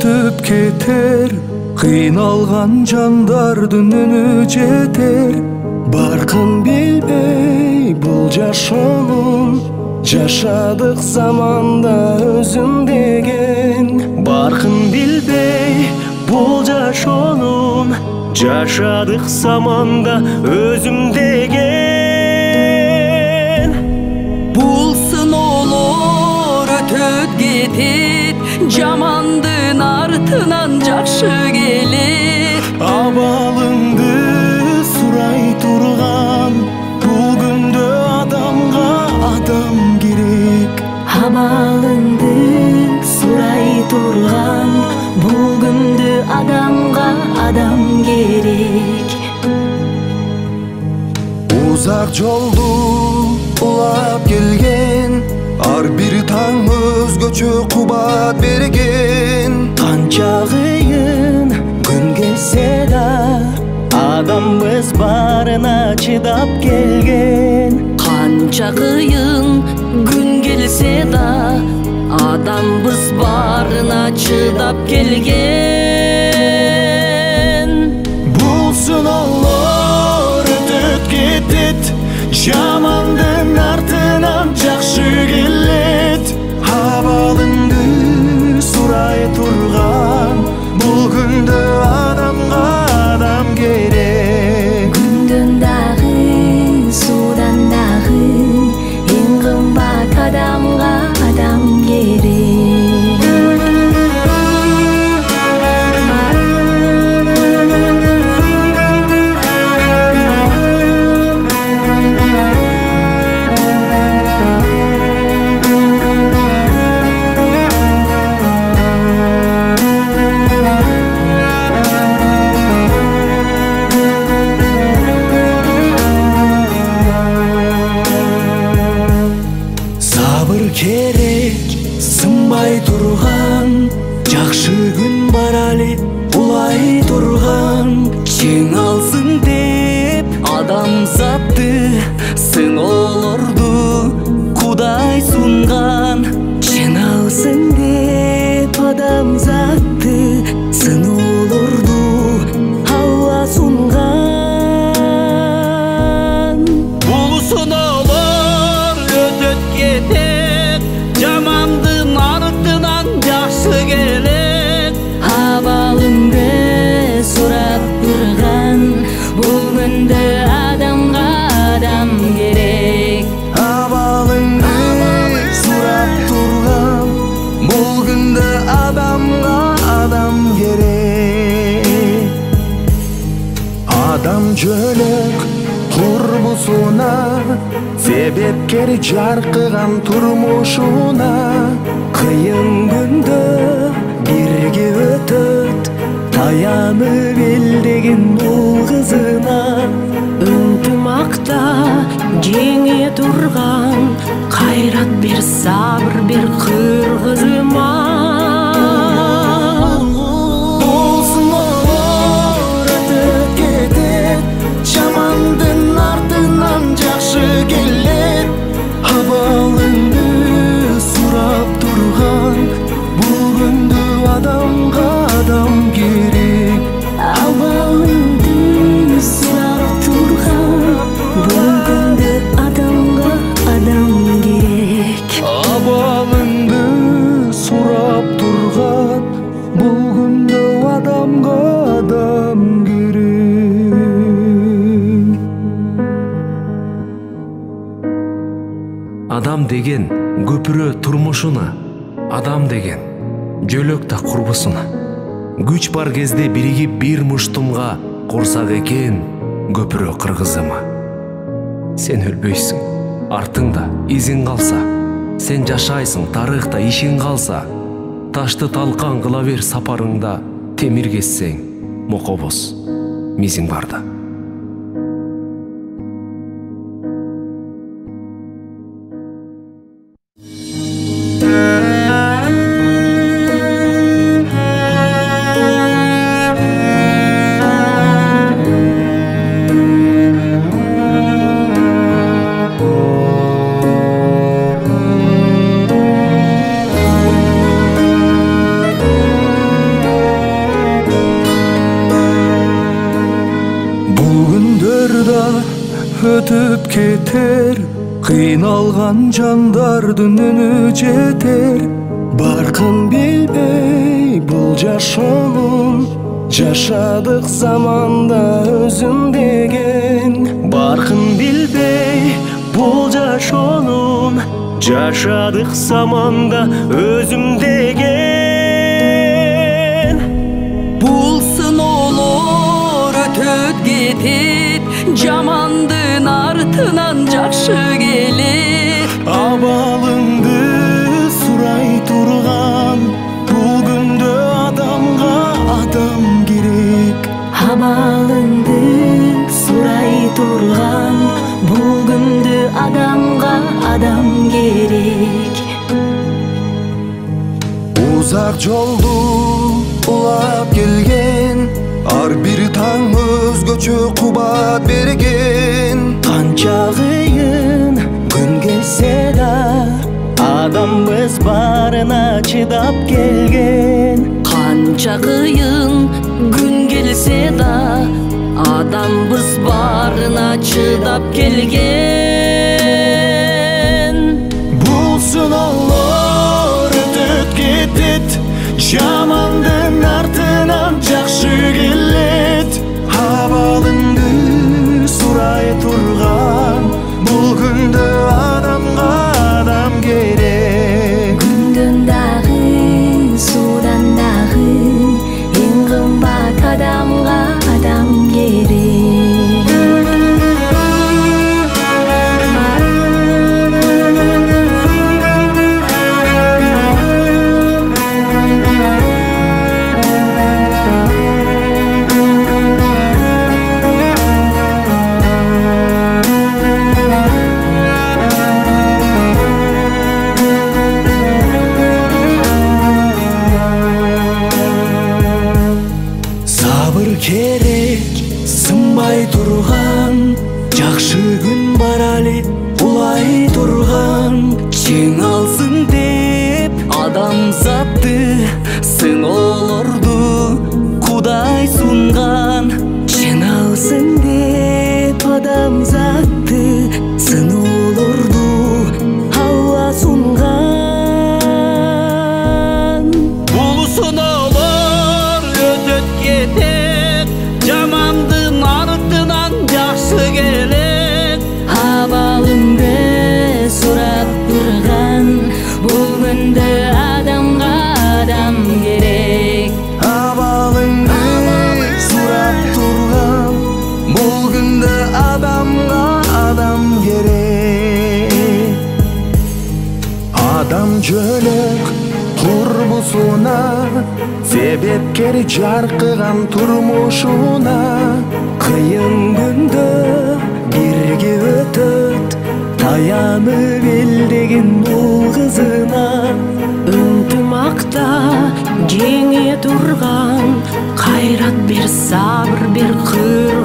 өтүп кетер, кыйналган жандардын үнү жетер. Баркын билбей бул жашоонун, жашадык заманда өзүм деген. Баркын билбей бул жашоонун, жашадык заманда өзүм деген. Бул сыноолор өтөт кетет, жамандын артынан жакшы келет. Абалыңды сурай турган, бул күндө адамга адам керек. Абалыңды сурай турган, бул күндө адамга адам керек. Узак жолду улап келген, ар бир таң өзгөчө кубат берген. Канча кыйын күн келсе да, адамбыз барына чыдап келген. Канча кыйын күн келсе да, адамбыз барына чыдап келген. Бул сыноолор өтөт кетет, жамандын артынан жакшы келет. Абалыңды сурай турган, бул күндө адамга адам керек. Күндөн дагы, суудан дагы, эң кымбат адамга адам керек. Сабыр керек, сынбай турган, жакшы күн бар али улай турган. Чыңалсын деп адамзатты, сыноолорду Кудай сунган. Чыналсын деп адамзатты, сыноолорду Алла сунган. Бул сыноолор өтөт кетет, жамандын артынан жакшы келет. Абалыңды сурап турган, бул күндө адамга адам керек. Абалыңды сурап турган, бул күндө адамга адам керек. Адам жөлөк турбусуна, себепкер жаркыган турмушуна. Кыйын күндө бирге өтөт, таянып элдеген бул кызына. Ынтымакта жеңе турган, кайрат бер, сабыр бер кыргызыма. Бул сыноолор өтөп кетет, жамандын артынан жакшы келет. Абалыңды сурап турган, бул күндө адамга адам керек. Абалыңды сурап турган, бул күндө адамга адам керек. Абалыңды сурап турган, бул күндө адамга адам керек. Адам деген көпүрө турмушуна, адам деген жөлөк та курбусуна. Күч бар кезде биригип бир муштумга курсак экен көпүрө кыргызыма. Сен өлбөйсүң, артыңда изиң калса, сен жашайсың, тарыхта ишиң калса. Ташты талкан кыла бер сапарыңда, темир кессең мокобоз мизиң барда. да өтүп кетер, кыйналган жандардын үнү жетер. Баркын билбей бул жашоонун, жашадык заманда өзүм деген. Баркын билбей бул жашоонун, жашадык заманда өзүм деген. Бул сыноолор өтөт кетет, жамандын артынан жакшы келет. Абалыңды сурай турган, бул күндө адамга адам керек. Абалыңды сурай турган, бул күндө адамга адам керек. Узак жолду улап келген, ар бир таң өзгөчө кубат берген. Канча кыйын күн келсе да, адамбыз барына чыдап келген. Канча кыйын күн келсе да, адамбыз барына чыдап келген. Бул сыноолор өтөт кетет, жамандын артынан жакшы келет. Абалыңды сурай турган, бул күндө адамга адам керек. Күндөн дагы, суудан дагы, эң кымбат адамга адам керек. Сабыр керек, сынбай турган, жакшы күн бар али улай турган. Жеңалсын деп адамзатты, сыноолорду Кудай сунган. Жеңалсын деп адамзатты, сыноолорду Алла сунган. Бул сыноолор өтөт кетет, жамандын артынан жакшы келет. Абалыңды сурап турган, бул күндө адамга адам керек. Абалыңды сурап турган, бул күндө адамга адам керек. Адам жөлөк турбусуна, себепкер жаркыган турмушуна. Кыйын күндө бирге өтөт, таянып элдеген бул кызына. Ынтымакта жеңе турган, кайрат бер, сабыр бер, кыр